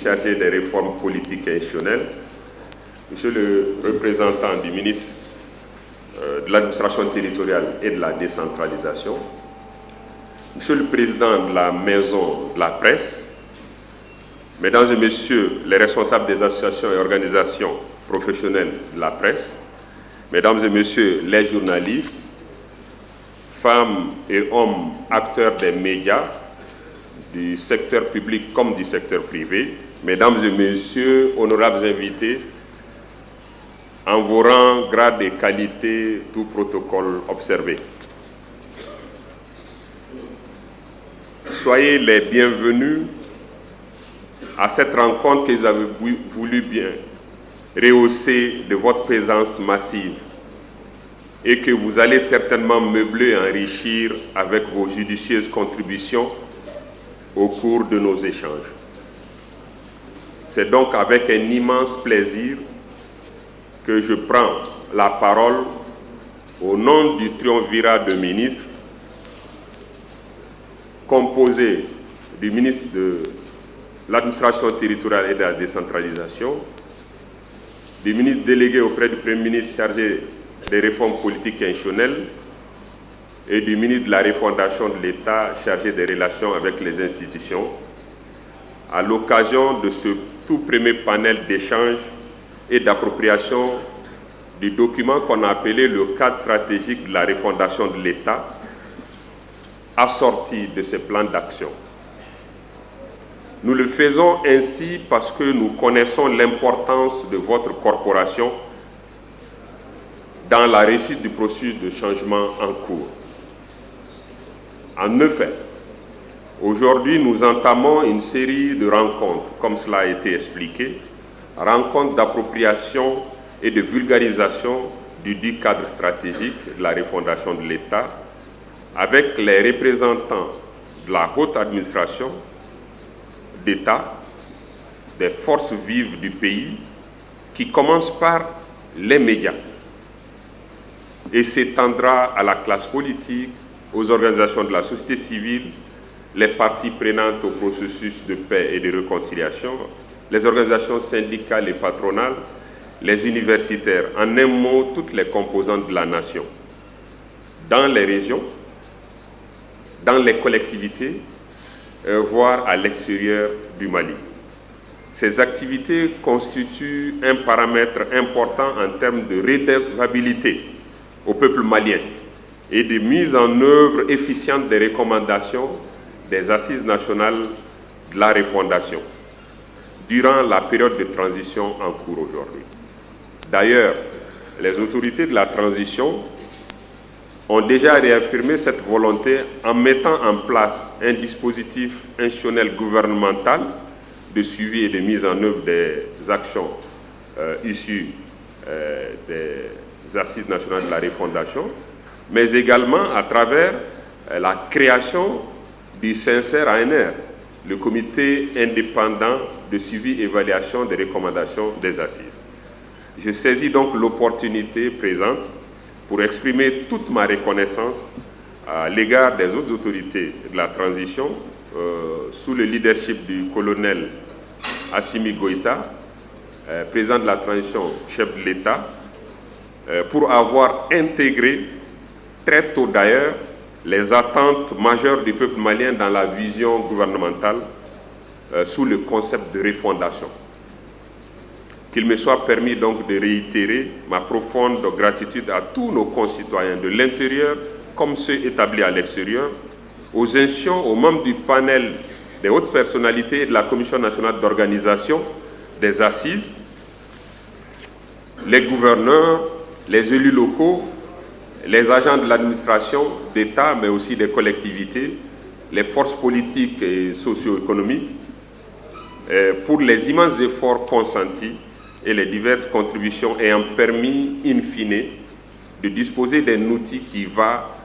chargé des réformes politiques et institutionnelles, Monsieur le représentant du ministre de l'administration territoriale et de la décentralisation, Monsieur le président de la maison de la presse, Mesdames et Messieurs les responsables des associations et organisations professionnelles de la presse, Mesdames et Messieurs les journalistes, femmes et hommes acteurs des médias, du secteur public comme du secteur privé, Mesdames et Messieurs, honorables invités, en vos rangs, grades et qualités, tout protocole observé. Soyez les bienvenus à cette rencontre que vous avez voulu bien rehausser de votre présence massive et que vous allez certainement meubler et enrichir avec vos judicieuses contributions au cours de nos échanges. C'est donc avec un immense plaisir que je prends la parole au nom du triumvirat de ministres composé du ministre de l'administration territoriale et de la décentralisation, du ministre délégué auprès du Premier ministre chargé des réformes politiques et institutionnelles et du ministre de la refondation de l'État chargé des relations avec les institutions, à l'occasion de ce tout premier panel d'échange et d'appropriation du document qu'on a appelé le cadre stratégique de la refondation de l'État, assorti de ces plans d'action. Nous le faisons ainsi parce que nous connaissons l'importance de votre corporation dans la réussite du processus de changement en cours. En effet, aujourd'hui, nous entamons une série de rencontres, comme cela a été expliqué, rencontres d'appropriation et de vulgarisation du dit cadre stratégique de la refondation de l'État avec les représentants de la haute administration d'État, des forces vives du pays, qui commencent par les médias et s'étendra à la classe politique, aux organisations de la société civile, les parties prenantes au processus de paix et de réconciliation, les organisations syndicales et patronales, les universitaires, en un mot, toutes les composantes de la nation, dans les régions, dans les collectivités, voire à l'extérieur du Mali. Ces activités constituent un paramètre important en termes de redevabilité au peuple malien et de mise en œuvre efficiente des recommandations des assises nationales de la refondation durant la période de transition en cours aujourd'hui. D'ailleurs, les autorités de la transition ont déjà réaffirmé cette volonté en mettant en place un dispositif institutionnel gouvernemental de suivi et de mise en œuvre des actions issues des assises nationales de la refondation, mais également à travers la création du CNCR-ANR, le comité indépendant de suivi et évaluation des recommandations des assises. Je saisis donc l'opportunité présente pour exprimer toute ma reconnaissance à l'égard des autres autorités de la transition, sous le leadership du colonel Assimi Goïta, président de la transition, chef de l'État, pour avoir intégré très tôt d'ailleurs les attentes majeures du peuple malien dans la vision gouvernementale sous le concept de refondation. Qu'il me soit permis donc de réitérer ma profonde gratitude à tous nos concitoyens de l'intérieur comme ceux établis à l'extérieur, aux institutions, aux membres du panel des hautes personnalités de la Commission nationale d'organisation des assises, les gouverneurs, les élus locaux, les agents de l'administration d'État, mais aussi des collectivités, les forces politiques et socio-économiques, pour les immenses efforts consentis et les diverses contributions ayant permis, in fine, de disposer d'un outil qui va,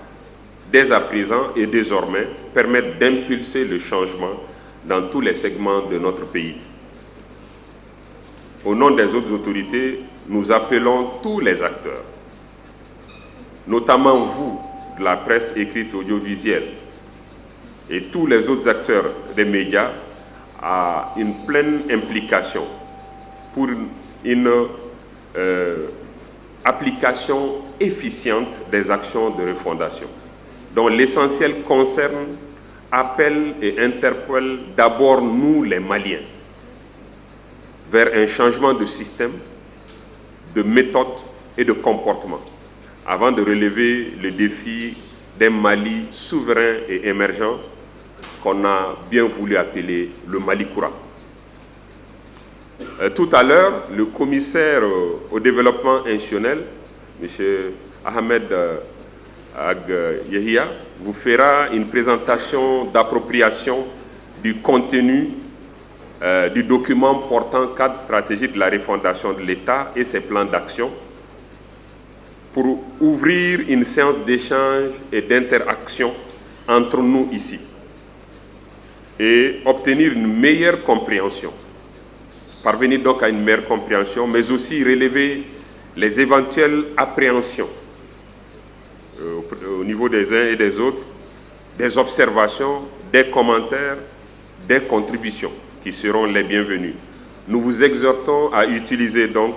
dès à présent et désormais, permettre d'impulser le changement dans tous les segments de notre pays. Au nom des autres autorités, nous appelons tous les acteurs, notamment vous, de la presse écrite audiovisuelle, et tous les autres acteurs des médias, à une pleine implication pour une application efficiente des actions de refondation, dont l'essentiel concerne, appelle et interpelle d'abord nous les Maliens vers un changement de système, de méthode et de comportement, avant de relever le défi d'un Mali souverain et émergent qu'on a bien voulu appeler le Mali Koura. Tout à l'heure, le commissaire au développement institutionnel, M. Ahmed Ag Yehia, vous fera une présentation d'appropriation du contenu du document portant cadre stratégique de la refondation de l'État et ses plans d'action pour ouvrir une séance d'échange et d'interaction entre nous ici et obtenir une meilleure compréhension. Parvenir donc à une meilleure compréhension, mais aussi relever les éventuelles appréhensions au niveau des uns et des autres, des observations, des commentaires, des contributions qui seront les bienvenus. Nous vous exhortons à utiliser donc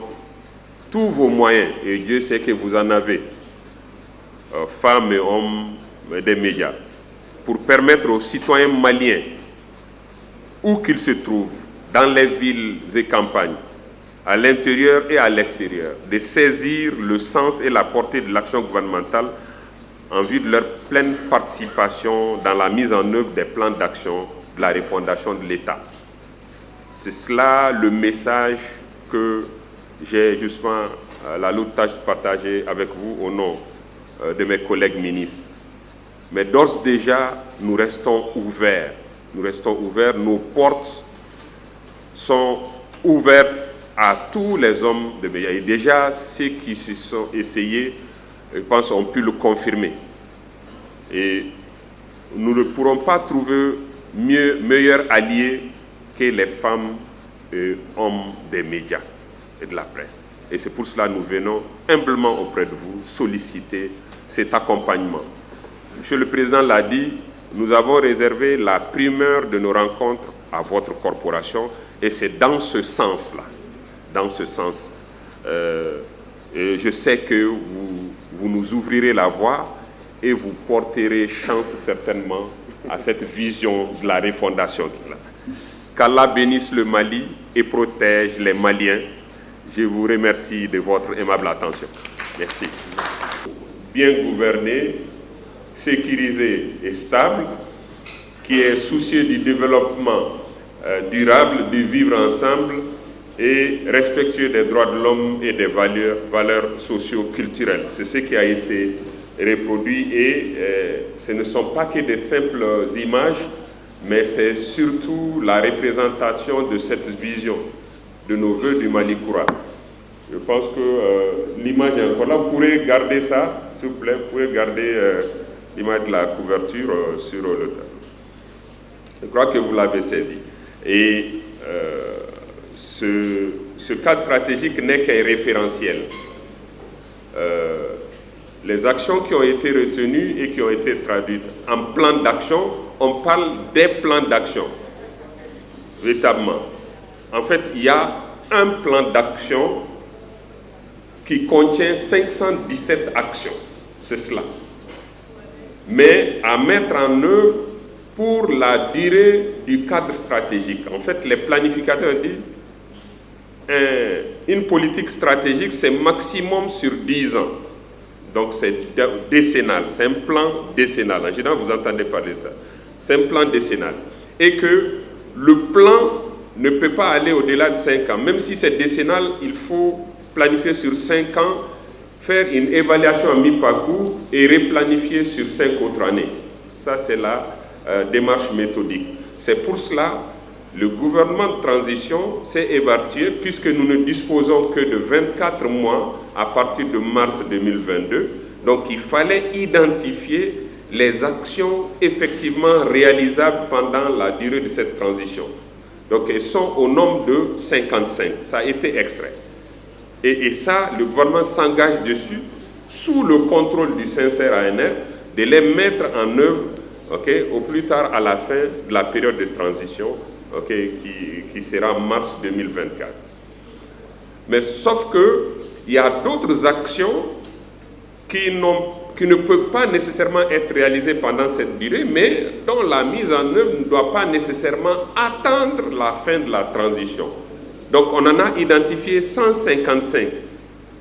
tous vos moyens, et Dieu sait que vous en avez, femmes et hommes des médias, pour permettre aux citoyens maliens, où qu'ils se trouvent, dans les villes et campagnes, à l'intérieur et à l'extérieur, de saisir le sens et la portée de l'action gouvernementale en vue de leur pleine participation dans la mise en œuvre des plans d'action de la refondation de l'État. C'est cela le message que j'ai justement la lourde tâche de partager avec vous au nom de mes collègues ministres. Mais d'ores déjà, nous restons ouverts. Nous restons ouverts, nos portes sont ouvertes à tous les hommes de médias. Et déjà, ceux qui se sont essayés, je pense, ont pu le confirmer. Et nous ne pourrons pas trouver meilleur allié que les femmes et hommes des médias et de la presse. Et c'est pour cela que nous venons humblement auprès de vous solliciter cet accompagnement. Monsieur le Président l'a dit, nous avons réservé la primeur de nos rencontres à votre corporation et c'est dans ce sens-là, dans ce sens, je sais que vous nous ouvrirez la voie et vous porterez chance certainement à cette vision de la refondation. Qu'Allah bénisse le Mali et protège les Maliens. Je vous remercie de votre aimable attention. Merci. Bien gouverné, sécurisé et stable, qui est soucieux du développement durable, du vivre ensemble et respectueux des droits de l'homme et des valeurs socio-culturelles. C'est ce qui a été reproduit et ce ne sont pas que des simples images, mais c'est surtout la représentation de cette vision de nos voeux du Mali Koura. Je pense que l'image est encore là. Vous pourrez garder ça, s'il vous plaît, vous pouvez garder l'image de la couverture sur le tableau. Je crois que vous l'avez saisi. Et ce cadre stratégique n'est qu'un référentiel. Les actions qui ont été retenues et qui ont été traduites en plan d'action, on parle des plans d'action, véritablement. En fait, il y a un plan d'action qui contient 517 actions, c'est cela. Mais à mettre en œuvre pour la durée du cadre stratégique. En fait, les planificateurs disent une politique stratégique, c'est maximum sur 10 ans. Donc c'est décennal, c'est un plan décennal. En général, vous entendez parler de ça. C'est un plan décennal. Et que le plan ne peut pas aller au-delà de 5 ans. Même si c'est décennal, il faut planifier sur 5 ans, faire une évaluation à mi-parcours et replanifier sur 5 autres années. Ça, c'est la démarche méthodique. C'est pour cela le gouvernement de transition s'est évertué, puisque nous ne disposons que de 24 mois à partir de mars 2022. Donc il fallait identifier les actions effectivement réalisables pendant la durée de cette transition. Donc elles sont au nombre de 55. Ça a été extrait. Et ça, le gouvernement s'engage dessus, sous le contrôle du sincère ANR, de les mettre en œuvre au plus tard à la fin de la période de transition qui sera en mars 2024. Mais sauf qu'il y a d'autres actions qui ne peuvent pas nécessairement être réalisées pendant cette durée, mais dont la mise en œuvre ne doit pas nécessairement attendre la fin de la transition. Donc on en a identifié 155.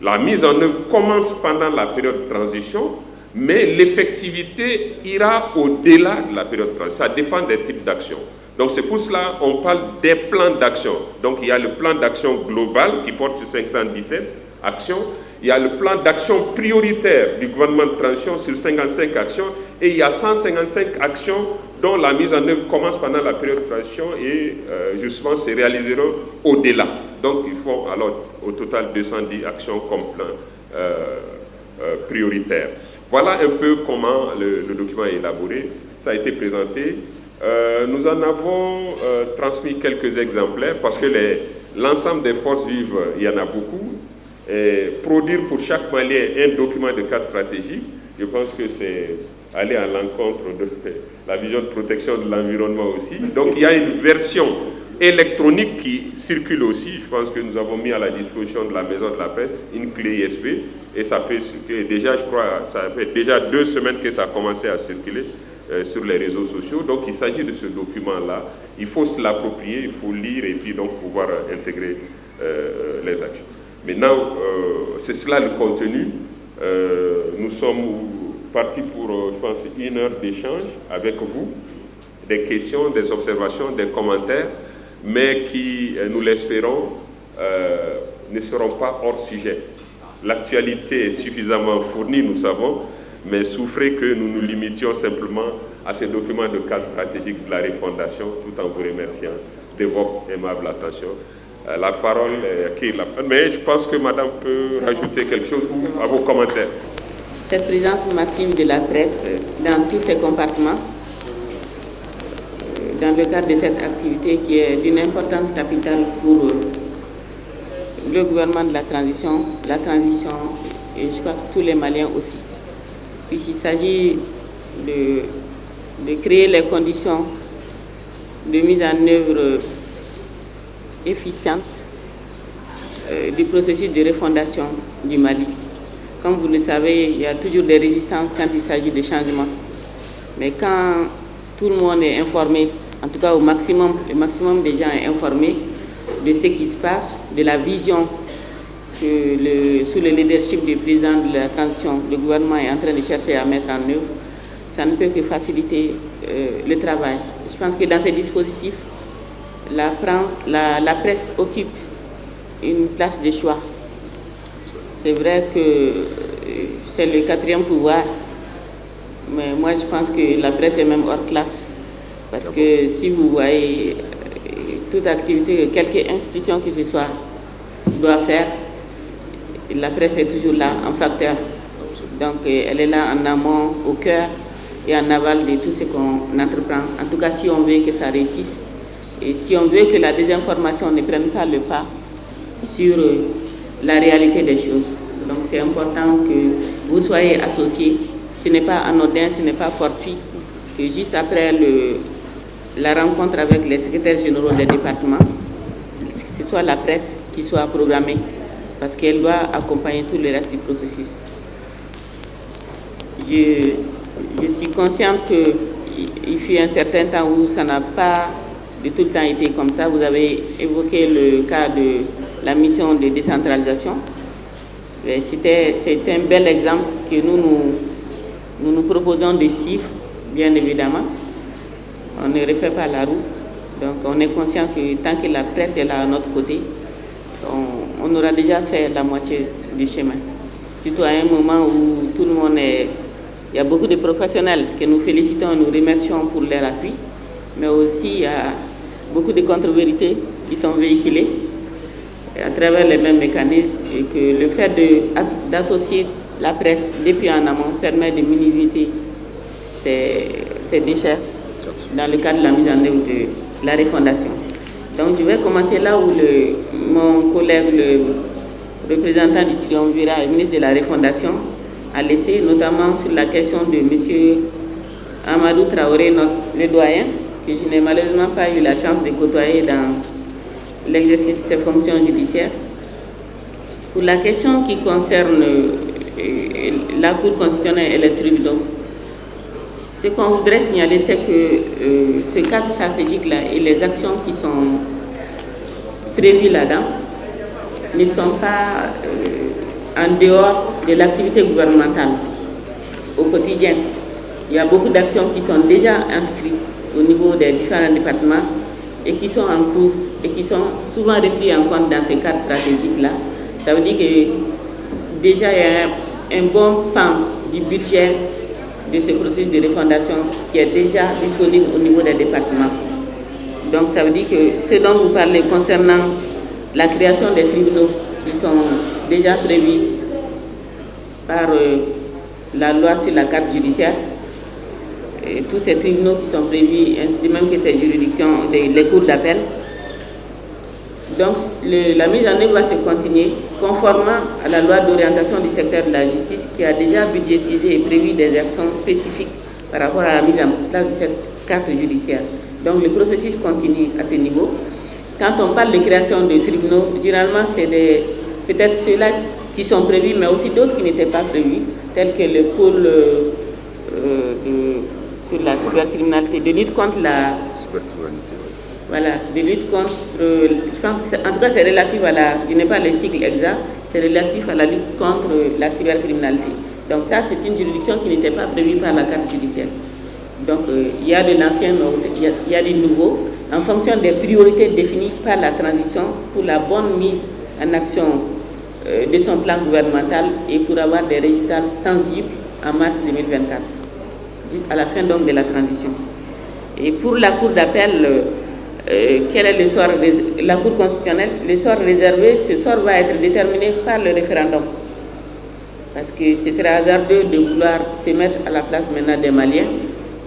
La mise en œuvre commence pendant la période de transition, mais l'effectivité ira au-delà de la période de transition. Ça dépend des types d'actions. Donc c'est pour cela qu'on parle des plans d'action. Donc il y a le plan d'action global qui porte sur 517 actions. Il y a le plan d'action prioritaire du gouvernement de transition sur 55 actions. Et il y a 155 actions dont la mise en œuvre commence pendant la période de transition et justement se réaliseront au-delà. Donc il faut alors au total 210 actions comme plan prioritaire. Voilà un peu comment le document est élaboré. Ça a été présenté. Nous en avons transmis quelques exemplaires parce que l'ensemble des forces vives, il y en a beaucoup. Et produire pour chaque Malien un document de cadre stratégique, je pense que c'est aller à l'encontre de la vision de protection de l'environnement aussi. Donc il y a une version électronique qui circule aussi. Je pense que nous avons mis à la disposition de la Maison de la Presse une clé ISB et ça peut circuler. Déjà, je crois, ça fait déjà 2 semaines que ça a commencé à circuler sur les réseaux sociaux. Donc il s'agit de ce document-là. Il faut se l'approprier, il faut lire et puis donc pouvoir intégrer les actions. Maintenant, c'est cela le contenu. Nous sommes partis pour, je pense, 1 heure d'échange avec vous, des questions, des observations, des commentaires, mais qui, nous l'espérons, ne seront pas hors sujet. L'actualité est suffisamment fournie, nous savons, mais souffrez que nous nous limitions simplement à ces documents de cadre stratégique de la refondation, tout en vous remerciant de votre aimable attention. La parole est à qui la parole. Mais je pense que madame peut rajouter quelque chose à vos commentaires. Cette présence massive de la presse dans tous ces compartiments, dans le cadre de cette activité qui est d'une importance capitale pour le gouvernement de la transition et je crois que tous les Maliens aussi. Puisqu'il s'agit de créer les conditions de mise en œuvre efficiente du processus de refondation du Mali. Comme vous le savez, il y a toujours des résistances quand il s'agit de changement. Mais quand tout le monde est informé, en tout cas le maximum des gens est informé de ce qui se passe, de la vision que sous le leadership du président de la transition, le gouvernement est en train de chercher à mettre en œuvre, ça ne peut que faciliter le travail. Je pense que dans ces dispositifs, la presse occupe une place de choix. C'est vrai que c'est le 4e pouvoir, mais moi je pense que la presse est même hors classe. Parce que si vous voyez toute activité que quelque institution que ce soit doit faire, la presse est toujours là en facteur. Donc elle est là en amont, au cœur et en aval de tout ce qu'on entreprend. En tout cas, si on veut que ça réussisse, et si on veut que la désinformation ne prenne pas le pas sur la réalité des choses. Donc c'est important que vous soyez associés. Ce n'est pas anodin, ce n'est pas fortuit que juste après la rencontre avec les secrétaires généraux des départements, que ce soit la presse qui soit programmée, parce qu'elle doit accompagner tout le reste du processus. Je suis consciente qu'il fut un certain temps où ça n'a pas de tout le temps été comme ça. Vous avez évoqué le cas de la mission de décentralisation. C'est un bel exemple que nous proposons de suivre, bien évidemment. On ne refait pas la roue. Donc on est conscient que tant que la presse est là à notre côté, on aura déjà fait la moitié du chemin. Surtout à un moment où tout le monde est... Il y a beaucoup de professionnels que nous félicitons et nous remercions pour leur appui, mais aussi il y a beaucoup de contre-vérités qui sont véhiculées à travers les mêmes mécanismes et que le fait d'associer la presse depuis en amont permet de minimiser ces déchets dans le cadre de la mise en œuvre de la refondation. Donc je vais commencer là où mon collègue, le représentant du triumvirat, le ministre de la refondation, a laissé, notamment sur la question de M. Amadou Traoré, le doyen, que je n'ai malheureusement pas eu la chance de côtoyer dans l'exercice de ses fonctions judiciaires. Pour la question qui concerne la Cour constitutionnelle et les tribunaux, ce qu'on voudrait signaler, c'est que ce cadre stratégique-là et les actions qui sont prévues là-dedans ne sont pas en dehors de l'activité gouvernementale au quotidien. Il y a beaucoup d'actions qui sont déjà inscrites au niveau des différents départements et qui sont en cours et qui sont souvent repris en compte dans ce cadre stratégique-là. Ça veut dire que déjà il y a un bon pan du budget de ce processus de refondation qui est déjà disponible au niveau des départements. Donc ça veut dire que ce dont vous parlez concernant la création des tribunaux qui sont déjà prévus par la loi sur la carte judiciaire, et tous ces tribunaux qui sont prévus, de même que ces juridictions, les cours d'appel. Donc la mise en œuvre va se continuer conformément à la loi d'orientation du secteur de la justice qui a déjà budgétisé et prévu des actions spécifiques par rapport à la mise en place de cette carte judiciaire. Donc le processus continue à ce niveau. Quand on parle de création de tribunaux, généralement c'est peut-être ceux-là qui sont prévus, mais aussi d'autres qui n'étaient pas prévus, tels que le pôle sur la cybercriminalité, de lutte contre la cybercriminalité. Voilà, de lutte contre, je pense que en tout cas c'est relatif à la, je n'ai pas le cycle exact, c'est relatif à la lutte contre la cybercriminalité. Donc ça c'est une juridiction qui n'était pas prévue par la carte judiciaire. Donc il y a de l'ancien, mais il y a du nouveau, en fonction des priorités définies par la transition pour la bonne mise en action de son plan gouvernemental et pour avoir des résultats tangibles en mars 2024, à la fin donc de la transition. Et pour la Cour d'appel, quel est le sort de la Cour constitutionnelle? Le sort réservé, ce sort va être déterminé par le référendum. Parce que ce serait hasardeux de vouloir se mettre à la place maintenant des Maliens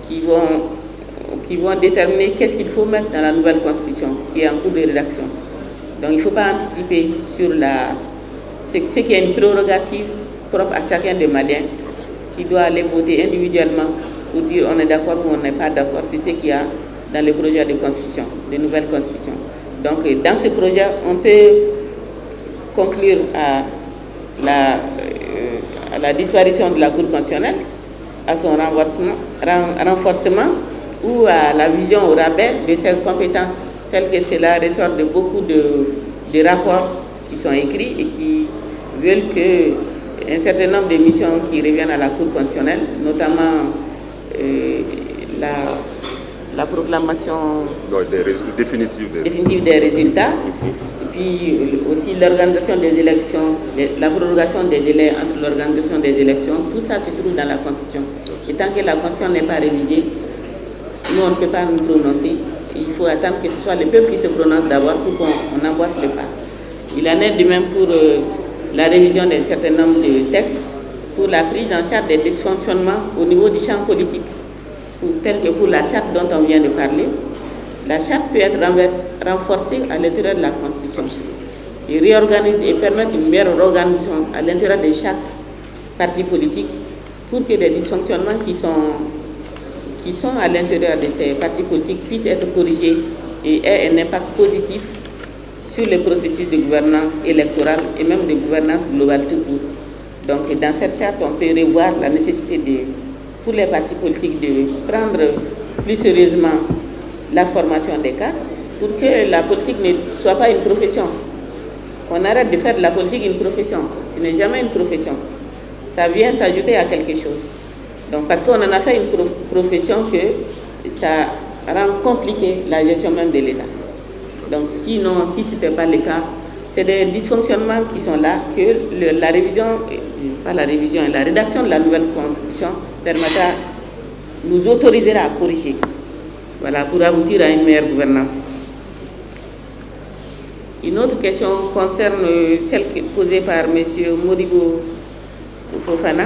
qui vont déterminer qu'est-ce qu'il faut mettre dans la nouvelle constitution qui est en cours de rédaction. Donc il ne faut pas anticiper sur ce qui est une prérogative propre à chacun des Maliens qui doit aller voter individuellement pour dire on est d'accord ou on n'est pas d'accord. C'est ce qu'il y a dans le projet de constitution, de nouvelle constitution. Donc dans ce projet, on peut conclure à la disparition de la Cour constitutionnelle, à son renforcement ou à la vision au rabais de ses compétences telles que cela ressort de beaucoup de rapports qui sont écrits et qui veulent qu'un certain nombre de missions qui reviennent à la Cour constitutionnelle, notamment la proclamation définitive des résultats, et puis aussi l'organisation des élections, la prorogation des délais entre l'organisation des élections, tout ça se trouve dans la Constitution. Et tant que la Constitution n'est pas révisée, nous on ne peut pas nous prononcer. Il faut attendre que ce soit le peuple qui se prononce d'abord pour qu'on emboîte le pas. Il en est de même pour la révision d'un certain nombre de textes, pour la prise en charge des dysfonctionnements au niveau du champ politique, tel que pour la charte dont on vient de parler. La charte peut être renforcée à l'intérieur de la Constitution et réorganiser et permettre une meilleure organisation à l'intérieur de chaque parti politique pour que des dysfonctionnements qui sont à l'intérieur de ces partis politiques puissent être corrigés et aient un impact positif sur le processus de gouvernance électorale et même de gouvernance globale tout court. Donc dans cette charte, on peut revoir la nécessité pour les partis politiques de prendre plus sérieusement la formation des cadres pour que la politique ne soit pas une profession. On arrête de faire de la politique une profession. Ce n'est jamais une profession. Ça vient s'ajouter à quelque chose. Donc parce qu'on en a fait une profession que ça rend compliqué la gestion même de l'État. Donc sinon, si ce n'était pas le cas, c'est des dysfonctionnements qui sont là que la rédaction de la nouvelle constitution permettra, nous autorisera à corriger. Voilà, pour aboutir à une meilleure gouvernance. Une autre question concerne celle posée par M. Modibo Fofana.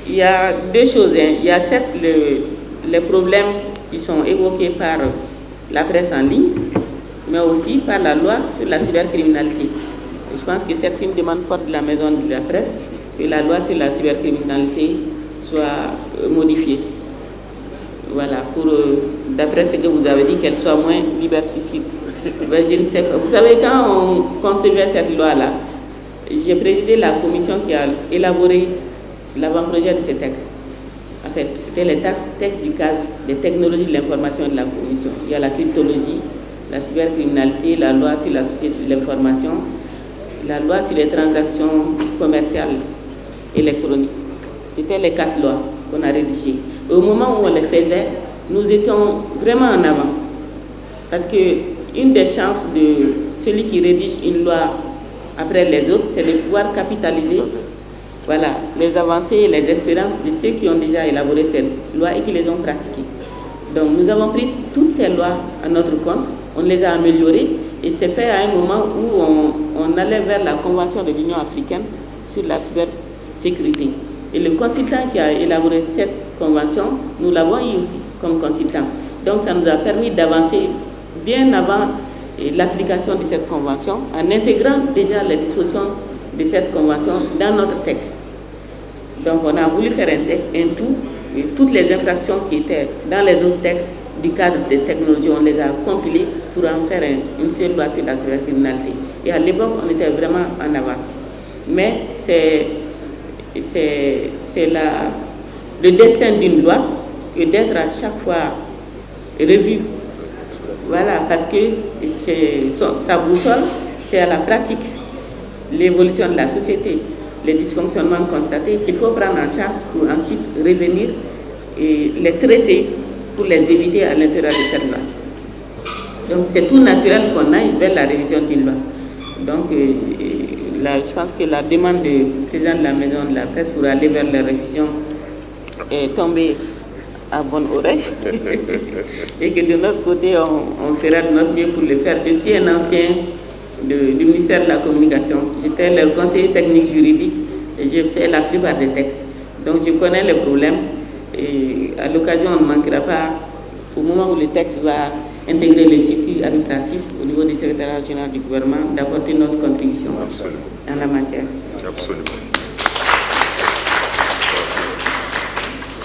Il y a deux choses. Il y a certes les problèmes qui sont évoqués par la presse en ligne, mais aussi par la loi sur la cybercriminalité. Et je pense que c'est une demande forte de la maison de la presse que la loi sur la cybercriminalité soit modifiée. voilà, pour, d'après ce que vous avez dit, qu'elle soit moins liberticide. Ben, je ne sais pas. Vous savez, quand on concevait cette loi-là, j'ai présidé la commission qui a élaboré l'avant-projet de ce texte. En fait, c'était les textes du cadre des technologies de l'information de la commission. Il y a la cryptologie, la cybercriminalité, la loi sur la société de l'information, la loi sur les transactions commerciales électroniques. C'était les 4 lois qu'on a rédigées. Et au moment où on les faisait, nous étions vraiment en avant. Parce qu'une des chances de celui qui rédige une loi après les autres, c'est de pouvoir capitaliser, voilà, les avancées et les expériences de ceux qui ont déjà élaboré ces lois et qui les ont pratiquées. Donc nous avons pris toutes ces lois à notre compte, on les a améliorées et c'est fait à un moment où on allait vers la Convention de l'Union africaine sur la cybersécurité. Et le consultant qui a élaboré cette convention, nous l'avons eu aussi comme consultant. Donc ça nous a permis d'avancer bien avant l'application de cette convention, en intégrant déjà les dispositions de cette convention dans notre texte. Donc on a voulu faire un tout, et toutes les infractions qui étaient dans les autres textes du cadre des technologies, on les a compilées pour en faire une seule loi sur la cybercriminalité. Et à l'époque, on était vraiment en avance. Mais c'est le destin d'une loi que d'être à chaque fois revue. Voilà, parce que sa boussole, c'est à la pratique, l'évolution de la société, les dysfonctionnements constatés qu'il faut prendre en charge pour ensuite revenir et les traiter pour les éviter à l'intérieur de cette loi. Donc c'est tout naturel qu'on aille vers la révision d'une loi. Donc je pense que la demande du président de la Maison de la Presse pour aller vers la révision est tombée à bonne oreille et que de notre côté on fera de notre mieux pour le faire. Je suis un ancien du ministère de la Communication, j'étais le conseiller technique juridique et j'ai fait la plupart des textes, donc je connais les problèmes et à l'occasion on ne manquera pas, au moment où le texte va intégrer les circuits administratifs au niveau du secrétariat général du gouvernement, d'apporter notre contribution en la matière. Absolument.